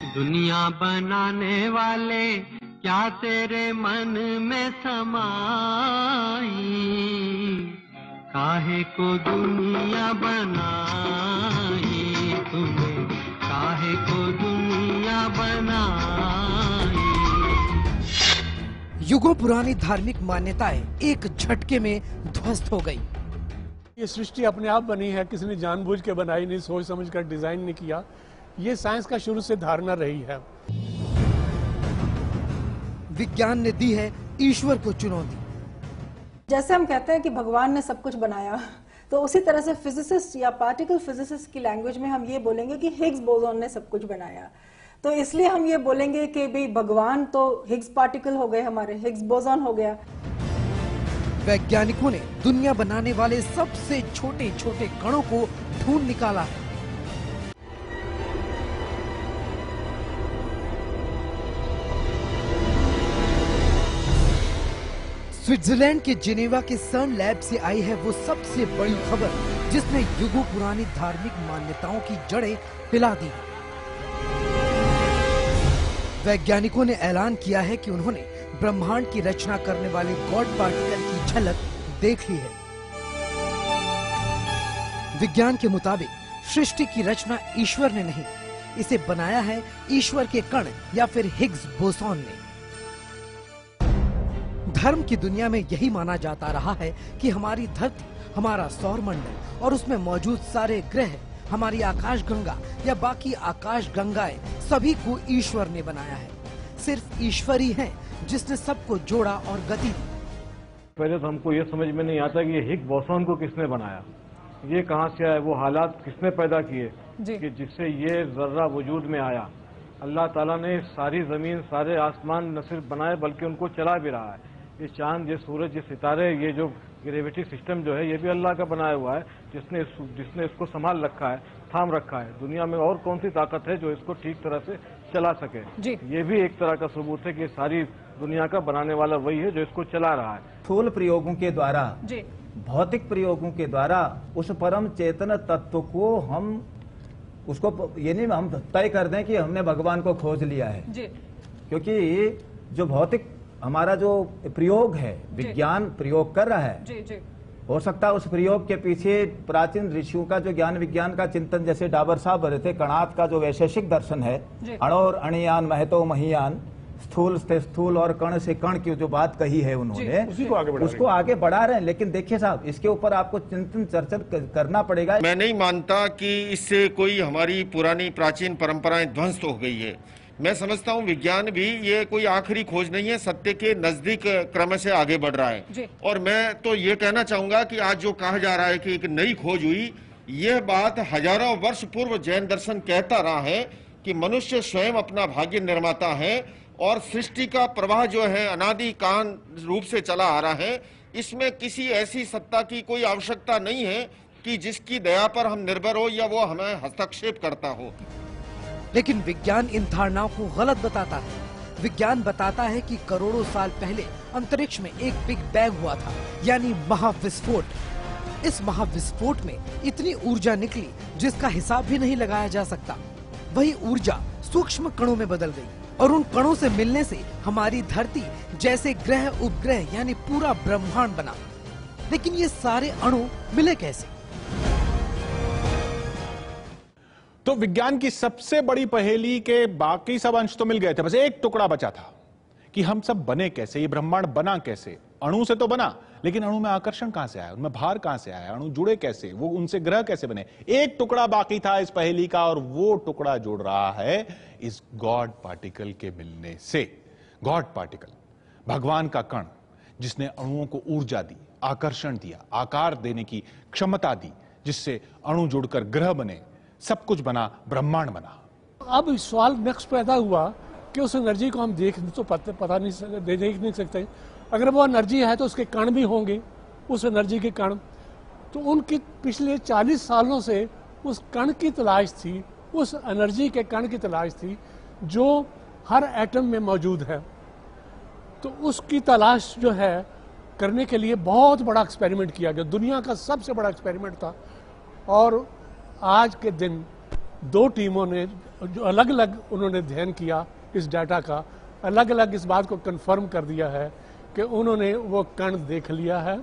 दुनिया बनाने वाले क्या तेरे मन में समाई, काहे को दुनिया बनाई तूने, काहे को दुनिया बनाई। युगों पुरानी धार्मिक मान्यताएं एक झटके में ध्वस्त हो गई। ये सृष्टि अपने आप बनी है, किसी ने जानबूझ के बनाई नहीं, सोच समझ कर डिजाइन नहीं किया। ये साइंस का शुरू से धारणा रही है। विज्ञान ने दी है ईश्वर को चुनौती। जैसे हम कहते हैं कि भगवान ने सब कुछ बनाया, तो उसी तरह से फिजिसिस्ट या पार्टिकल फिजिसिस्ट की लैंग्वेज में हम ये बोलेंगे कि हिग्स बोसॉन ने सब कुछ बनाया। तो इसलिए हम ये बोलेंगे कि भाई भगवान तो हिग्स पार्टिकल हो गए, हमारे हिग्स बोसॉन हो गया। वैज्ञानिकों ने दुनिया बनाने वाले सबसे छोटे छोटे कणों को ढूंढ निकाला है। स्विट्जरलैंड के जिनेवा के सर्न लैब से आई है वो सबसे बड़ी खबर जिसने युगों पुरानी धार्मिक मान्यताओं की जड़ें हिला दी। वैज्ञानिकों ने ऐलान किया है कि उन्होंने ब्रह्मांड की रचना करने वाले गॉड पार्टिकल की झलक देख ली है। विज्ञान के मुताबिक सृष्टि की रचना ईश्वर ने नहीं, इसे बनाया है ईश्वर के कण या फिर हिग्स बोसॉन ने। धर्म की दुनिया में यही माना जाता रहा है कि हमारी धरती, हमारा सौरमंडल और उसमें मौजूद सारे ग्रह, हमारी आकाशगंगा या बाकी आकाश गंगाएं सभी को ईश्वर ने बनाया है। सिर्फ ईश्वर ही है जिसने सबको जोड़ा और गति दी। पहले तो हमको ये समझ में नहीं आता कि ये हिग्स बोसॉन को किसने बनाया, ये कहाँ से आया, वो हालात किसने पैदा किए कि जिससे ये जर्रा वजूद में आया। अल्लाह ताला ने सारी जमीन, सारे आसमान न सिर्फ बनाए बल्कि उनको चला भी रहा है। ये चांद, ये सूरज, ये सितारे, ये जो ग्रेविटी सिस्टम जो है ये भी अल्लाह का बनाया हुआ है, जिसने इसको संभाल रखा है, थाम रखा है। दुनिया में और कौन सी ताकत है जो इसको ठीक तरह से चला सके। ये भी एक तरह का सबूत है कि सारी दुनिया का बनाने वाला वही है जो इसको चला रहा है। स्थूल प्रयोगों के द्वारा, भौतिक प्रयोगों के द्वारा उस परम चेतन तत्व को हम उसको ये नहीं हम तय कर दें कि हमने भगवान को खोज लिया है, क्योंकि जो भौतिक हमारा जो प्रयोग है, विज्ञान प्रयोग कर रहा है, हो सकता है उस प्रयोग के पीछे प्राचीन ऋषियों का जो ज्ञान विज्ञान का चिंतन, जैसे डाबर साहब भरे थे, कणात का जो वैशेषिक दर्शन है, अणोर अणियान महतो महियान, स्थूल से स्थूल और कण से कण की जो बात कही है उन्होंने, उसको आगे बढ़ा रहे हैं। लेकिन देखिए साहब, इसके ऊपर आपको चिंतन चर्चा करना पड़ेगा। मैं नहीं मानता कि इससे कोई हमारी पुरानी प्राचीन परंपराएं ध्वस्त हो गई है। मैं समझता हूं विज्ञान भी ये कोई आखिरी खोज नहीं है, सत्य के नजदीक क्रम से आगे बढ़ रहा है। और मैं तो ये कहना चाहूंगा कि आज जो कहा जा रहा है कि एक नई खोज हुई, यह बात हजारों वर्ष पूर्व जैन दर्शन कहता रहा है कि मनुष्य स्वयं अपना भाग्य निर्माता है और सृष्टि का प्रवाह जो है अनादि काल रूप से चला आ रहा है। इसमें किसी ऐसी सत्ता की कोई आवश्यकता नहीं है कि जिसकी दया पर हम निर्भर हो या वो हमें हस्तक्षेप करता हो। लेकिन विज्ञान इन धारणाओं को गलत बताता है। विज्ञान बताता है कि करोड़ों साल पहले अंतरिक्ष में एक बिग बैंग हुआ था, यानी महाविस्फोट। इस महाविस्फोट में इतनी ऊर्जा निकली जिसका हिसाब भी नहीं लगाया जा सकता। वही ऊर्जा सूक्ष्म कणों में बदल गई और उन कणों से मिलने से हमारी धरती जैसे ग्रह उपग्रह यानी पूरा ब्रह्मांड बना। लेकिन ये सारे अणु मिले कैसे? तो विज्ञान की सबसे बड़ी पहेली के बाकी सब अंश तो मिल गए थे, बस एक टुकड़ा बचा था कि हम सब बने कैसे, ये ब्रह्मांड बना कैसे। अणु से तो बना, लेकिन अणु में आकर्षण कहां से आया, उनमें भार कहां से आया, अणु जुड़े कैसे, वो उनसे ग्रह कैसे बने। एक टुकड़ा बाकी था इस पहेली का, और वो टुकड़ा जुड़ रहा है इस गॉड पार्टिकल के मिलने से। गॉड पार्टिकल, भगवान का कण, जिसने अणुओं को ऊर्जा दी, आकर्षण दिया, आकार देने की क्षमता दी, जिससे अणु जुड़कर ग्रह बने, सब कुछ बना, ब्रह्मांड बना। अब सवाल नेक्स्ट पैदा हुआ कि उस एनर्जी को हम देख तो पता नहीं, देख नहीं सकते। अगर वो एनर्जी है तो उसके कण भी होंगे, उस एनर्जी के कण। तो उनकी पिछले 40 सालों से उस कण की तलाश थी, उस एनर्जी के कण की तलाश थी जो हर एटम में मौजूद है। तो उसकी तलाश जो है करने के लिए बहुत बड़ा एक्सपेरिमेंट किया गया, दुनिया का सबसे बड़ा एक्सपेरिमेंट था। और आज के दिन दो टीमों ने जो अलग अलग उन्होंने अध्ययन किया इस डाटा का, अलग अलग इस बात को कंफर्म कर दिया है कि उन्होंने वो कण देख लिया है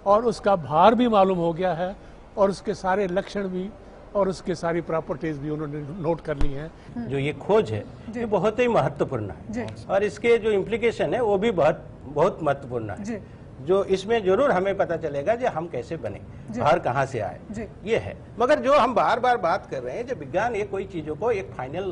और उसका भार भी मालूम हो गया है और उसके सारे लक्षण भी और उसके सारी प्रॉपर्टीज भी उन्होंने नोट कर ली हैं। जो ये खोज है ये बहुत ही महत्वपूर्ण है और इसके जो इम्प्लीकेशन है वो भी बहुत महत्वपूर्ण है। जो इसमें जरूर हमें पता चलेगा कि हम कैसे बने, बाहर कहाँ से आए, ये है। मगर जो हम बार बार बात कर रहे हैं, जो विज्ञान ये कोई चीजों को एक फाइनल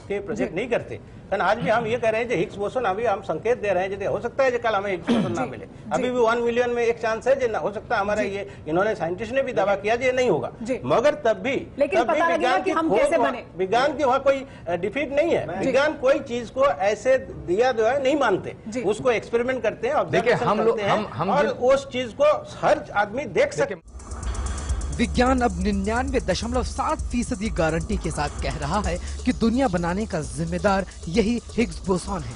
के प्रोजेक्ट नहीं करते। कारण आज भी हम ये कह रहे हैं कि हिग्स बोसन, अभी हम संकेत दे रहे हैं जैसे हो सकता है कि कल हमें हिग्स बोसन ना मिले, अभी भी 1 मिलियन में एक चांस है जो हो सकता है हमारा ये, इन्होंने साइंटिस्ट ने भी दावा किया ये नहीं होगा, मगर तब भी विज्ञान की वहाँ कोई डिफीट नहीं है। विज्ञान कोई चीज को ऐसे दिया जो है नहीं मानते, उसको एक्सपेरिमेंट करते हैं, ऑब्जर्वेशन करते हैं और उस चीज को हर आदमी देख सके। विज्ञान अब 99.7% गारंटी के साथ कह रहा है कि दुनिया बनाने का जिम्मेदार यही हिग्स बोसॉन है।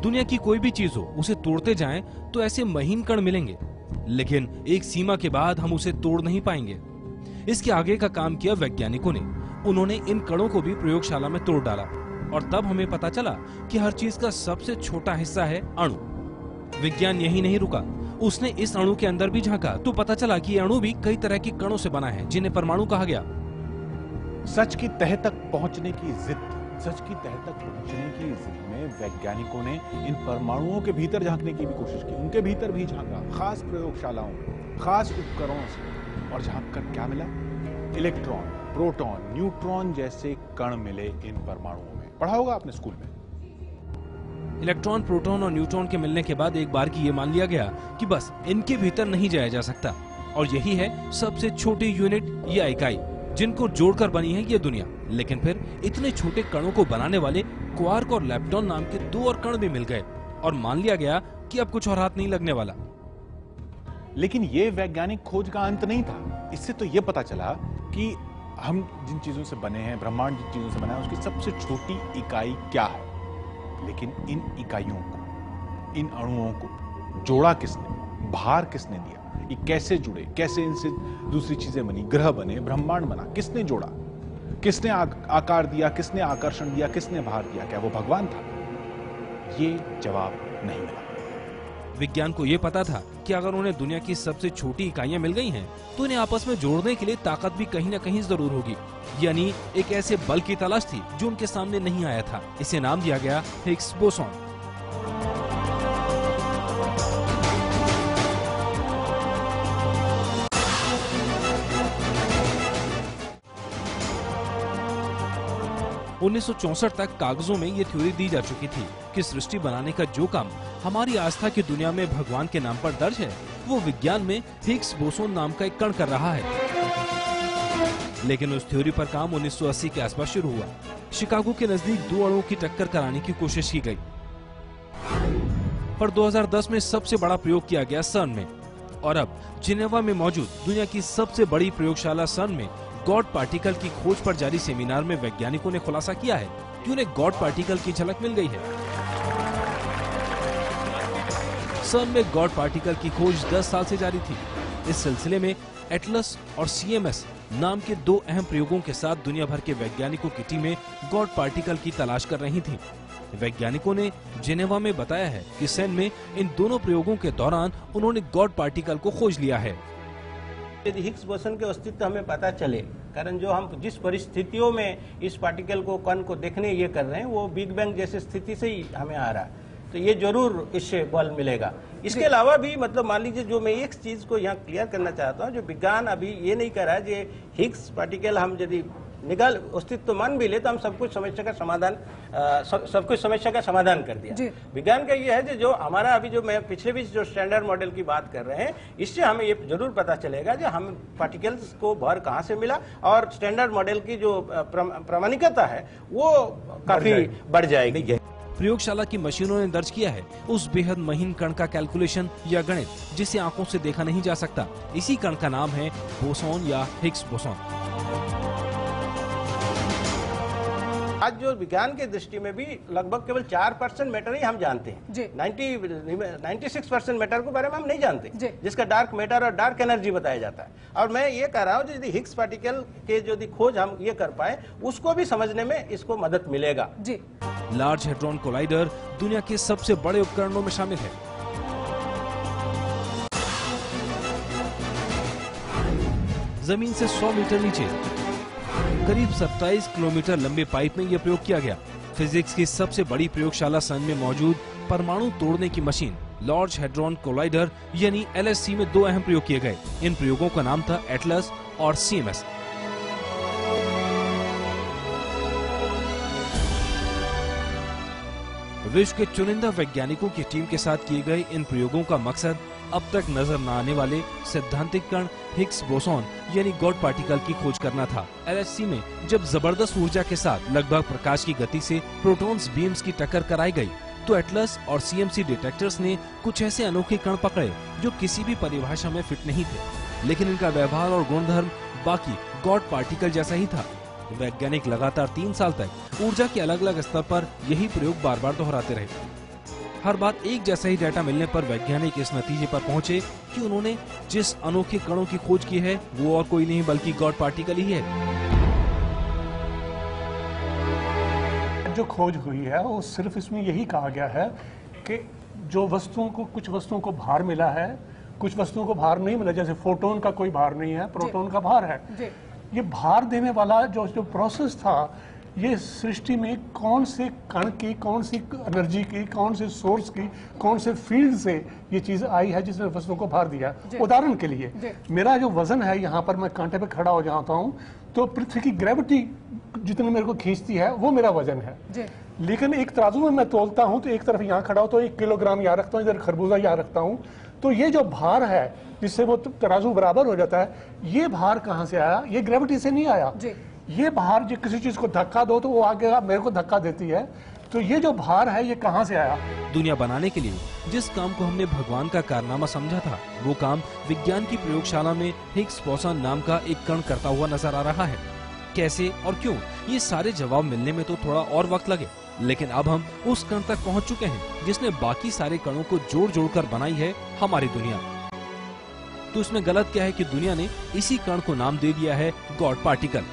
दुनिया की कोई भी चीज हो, उसे तोड़ते जाएं तो ऐसे महीन कण मिलेंगे, लेकिन एक सीमा के बाद हम उसे तोड़ नहीं पाएंगे। इसके आगे का काम किया वैज्ञानिकों ने। उन्होंने इन कणों को भी प्रयोगशाला में तोड़ डाला और तब हमें पता चला कि हर चीज का सबसे छोटा हिस्सा है अणु। विज्ञान यही नहीं रुका, उसने इस अणु के अंदर भी झांका तो पता चला कि ये अणु भी कई तरह के कणों से बना है, जिन्हें परमाणु कहा गया। सच की तह तक पहुंचने की जिद, सच की तह तक पहुंचने की जिद में वैज्ञानिकों ने इन परमाणुओं के भीतर झांकने की भी कोशिश की। उनके भीतर भी झांका, खास प्रयोगशालाओं, खास उपकरणों से, और झांक कर क्या मिला? इलेक्ट्रॉन, प्रोटॉन, न्यूट्रॉन जैसे कण मिले इन परमाणुओं में। पढ़ा होगा आपने स्कूल में। इलेक्ट्रॉन, प्रोटॉन और न्यूट्रॉन के मिलने के बाद एक बार की ये मान लिया गया कि बस इनके भीतर नहीं जाया जा सकता, और यही है सबसे छोटी यूनिट या इकाई जिनको जोड़कर बनी है ये दुनिया। लेकिन फिर इतने छोटे कणों को बनाने वाले क्वार्क और लेप्टॉन नाम के 2 और कण भी मिल गए और मान लिया गया कि अब कुछ और हाथ नहीं लगने वाला। लेकिन ये वैज्ञानिक खोज का अंत नहीं था। इससे तो ये पता चला कि हम जिन चीजों से बने हैं, ब्रह्मांड जिन चीजों से बना है, उसकी सबसे छोटी इकाई क्या है। लेकिन इन इकाइयों को, इन अणुओं को जोड़ा किसने, भार किसने दिया, ये कैसे जुड़े, कैसे इनसे दूसरी चीजें बनी, ग्रह बने, ब्रह्मांड बना, किसने जोड़ा, किसने आकार दिया, किसने आकर्षण दिया, किसने भार दिया? क्या वो भगवान था? ये जवाब नहीं मिला। विज्ञान को यह पता था कि अगर उन्हें दुनिया की सबसे छोटी इकाइयां मिल गई हैं, तो इन्हें आपस में जोड़ने के लिए ताकत भी कहीं न कहीं जरूर होगी। यानी एक ऐसे बल की तलाश थी जो उनके सामने नहीं आया था। इसे नाम दिया गया हिग्स बोसॉन। उन्नीस 1964 तक कागजों में ये थ्योरी दी जा चुकी थी कि सृष्टि बनाने का जो काम हमारी आस्था की दुनिया में भगवान के नाम पर दर्ज है, वो विज्ञान में हिग्स बोसॉन नाम का एक कण कर रहा है। लेकिन उस थ्योरी पर काम 1980 के आसपास शुरू हुआ। शिकागो के नजदीक 2 अणुओं की टक्कर कराने की कोशिश की गई, पर 2010 में सबसे बड़ा प्रयोग किया गया सर्न में। और अब जिनेवा में मौजूद दुनिया की सबसे बड़ी प्रयोगशाला सर्न में गॉड पार्टिकल की खोज पर जारी सेमिनार में वैज्ञानिकों ने खुलासा किया है कि उन्हें गॉड पार्टिकल की झलक मिल गई है। सर्न में गॉड पार्टिकल की खोज 10 साल से जारी थी। इस सिलसिले में एटलस और CMS नाम के 2 अहम प्रयोगों के साथ दुनिया भर के वैज्ञानिकों की टीमें गॉड पार्टिकल की तलाश कर रही थीं। वैज्ञानिकों ने जिनेवा में बताया है कि सर्न में इन दोनों प्रयोगों के दौरान उन्होंने गॉड पार्टिकल को खोज लिया है। यदि हिग्स बोसन के अस्तित्व हमें पता चले, कारण जो हम जिस परिस्थितियों में इस पार्टिकल को, कण को देखने ये कर रहे हैं, वो बिग बैंग जैसे स्थिति से ही हमें आ रहा है, तो ये जरूर इससे बल मिलेगा। इसके अलावा भी मतलब मान लीजिए, जो मैं एक चीज को यहाँ क्लियर करना चाहता हूँ, जो विज्ञान अभी ये नहीं कर रहा है कि हिग्स पार्टिकल हम यदि निकाल अस्तित्व मान भी ले तो हम सब कुछ समस्या का समाधान कर दिया। विज्ञान का ये है कि जो हमारा अभी जो मैं पिछले भी जो स्टैंडर्ड मॉडल की बात कर रहे हैं, इससे हमें ये जरूर पता चलेगा कि हम पार्टिकल्स को भर कहाँ से मिला, और स्टैंडर्ड मॉडल की जो प्रामाणिकता है वो काफी बढ़ जाएगी। प्रयोगशाला की मशीनों ने दर्ज किया है उस बेहद महीन कण का कैलकुलेशन या गणित जिसे आंखों से देखा नहीं जा सकता। इसी कण का नाम है बोसॉन या हिग्स बोसॉन। आज जो विज्ञान की दृष्टि में भी लगभग केवल 4% मैटर ही हम जानते हैं। 96% मैटर के बारे में हम नहीं जानते, जिसका डार्क मैटर और डार्क एनर्जी बताया जाता है। और मैं ये कह रहा हूँ यदि हिग्स पार्टिकल के जो खोज हम ये कर पाए, उसको भी समझने में इसको मदद मिलेगा। लार्ज हेड्रॉन कोलाइडर दुनिया के सबसे बड़े उपकरणों में शामिल है। जमीन से 100 मीटर नीचे करीब 27 किलोमीटर लंबे पाइप में यह प्रयोग किया गया। फिजिक्स की सबसे बड़ी प्रयोगशाला सन में मौजूद परमाणु तोड़ने की मशीन लार्ज हेड्रॉन कोलाइडर यानी LHC में 2 अहम प्रयोग किए गए। इन प्रयोगों का नाम था एटलस और CMS। विश्व के चुनिंदा वैज्ञानिकों की टीम के साथ किए गए इन प्रयोगों का मकसद अब तक नजर न आने वाले सैद्धांतिक कण हिग्स बोसॉन यानी गॉड पार्टिकल की खोज करना था। LHC में जब जबरदस्त ऊर्जा के साथ लगभग प्रकाश की गति से प्रोटॉन्स बीम्स की टक्कर कराई गई, तो एटलस और CMC डिटेक्टर्स ने कुछ ऐसे अनोखे कण पकड़े जो किसी भी परिभाषा में फिट नहीं थे, लेकिन इनका व्यवहार और गुणधर्म बाकी गॉड पार्टिकल जैसा ही था। वैज्ञानिक लगातार 3 साल तक ऊर्जा के अलग अलग स्तर पर यही प्रयोग बार बार दोहराते रहे। हर बार एक जैसा ही डाटा मिलने पर वैज्ञानिक इस नतीजे पर पहुंचे कि उन्होंने जिस अनोखे कणों की खोज की है वो और कोई नहीं बल्कि गॉड पार्टिकल ही है। जो खोज हुई है वो सिर्फ इसमें यही कहा गया है कि जो वस्तुओं को, कुछ वस्तुओं को भार मिला है, कुछ वस्तुओं को भार नहीं मिला। जैसे फोटोन का कोई भार नहीं है, प्रोटॉन का भार है। ये भार देने वाला जो प्रोसेस था, ये सृष्टि में कौन से कण की, कौन सी एनर्जी की, कौन से सोर्स की, कौन से फील्ड से ये चीज आई है जिसने वस्तुओं को भार दिया। उदाहरण के लिए मेरा जो वजन है, यहाँ पर मैं कांटे पे खड़ा हो जाता हूँ तो पृथ्वी की ग्रेविटी जितनी मेरे को खींचती है वो मेरा वजन है। लेकिन एक तराजू में मैं तोलता हूँ तो एक तरफ यहाँ खड़ा हो तो 1 किलोग्राम यहाँ रखता हूँ, इधर खरबूजा यहाँ रखता हूँ, तो ये जो भार है जिससे वो तराजू बराबर हो जाता है, ये भार कहाँ से आया? ये ग्रेविटी से नहीं आया। ये भार जो किसी चीज को धक्का दो तो वो आगे मेरे को धक्का देती है, तो ये जो भार है ये कहाँ से आया? दुनिया बनाने के लिए जिस काम को हमने भगवान का कारनामा समझा था, वो काम विज्ञान की प्रयोगशाला में हिग्स बोसॉन नाम का एक कण करता हुआ नजर आ रहा है। कैसे और क्यों, ये सारे जवाब मिलने में तो थोड़ा और वक्त लगे, लेकिन अब हम उस कण तक पहुंच चुके हैं जिसने बाकी सारे कणों को जोड़ जोड़ कर बनाई है हमारी दुनिया। तो इसमें गलत क्या है कि दुनिया ने इसी कण को नाम दे दिया है गॉड पार्टिकल।